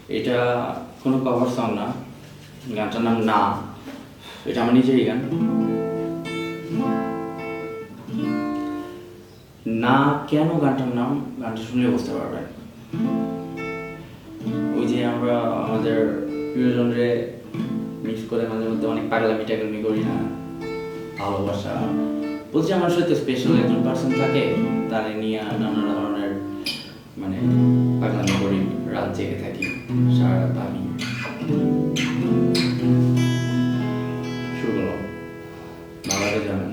এটা কোনো cover song না, গানটার নাম না, এটা আমার নিজেরই গান। না কেন গানটার নাম, গানটা শুনলে বুঝতে পারবেন। ওই যে আমরা আমাদের প্রিয়জনরে মিস করে মাঝে মধ্যে অনেক পাগলামি টাগলামি করি না, ভালোবাসা বলছি আমার সাথে স্পেশাল একজন পার্সন থাকে, তারে নিয়ে নানা ধরনের মানে পাগলামি করি, রাত জেগে থাকি, সারা রাত ভাবি। শুরু করো, ভালো করে জানেন।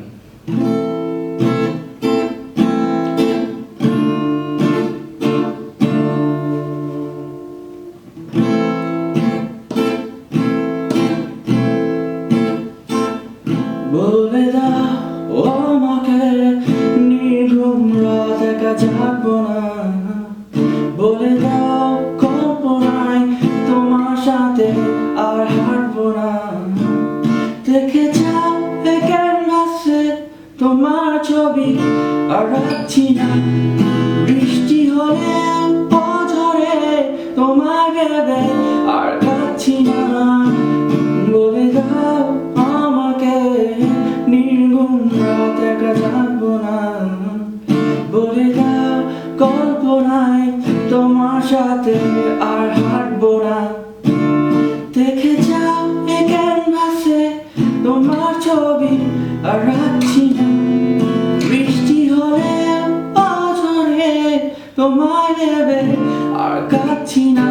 বলে দাও ও আমাকে, নির্ঘুম রাত একা জাগবো না। বলে দাও কল্পনায় তোমার সাথে আর হাঁটবো না। দেখে যাও ক্যানভাসে তোমার ছবি আর রাখছি না। বৃষ্টি হলে ঝরে তোমার ভেবে আর কাচ্ছি না। বলে দাও আমাকে, নির্ঘুম রাত একা জাগবো না। বলে দাও কল্পনায় তোমার সাথে আর হাঁটবো না। দেখে যাও ক্যানভাসে তোমার ছবি আর রাখছি না। বৃষ্টি হলে ঝরে তোমার ভেবে আর কাচ্ছি না।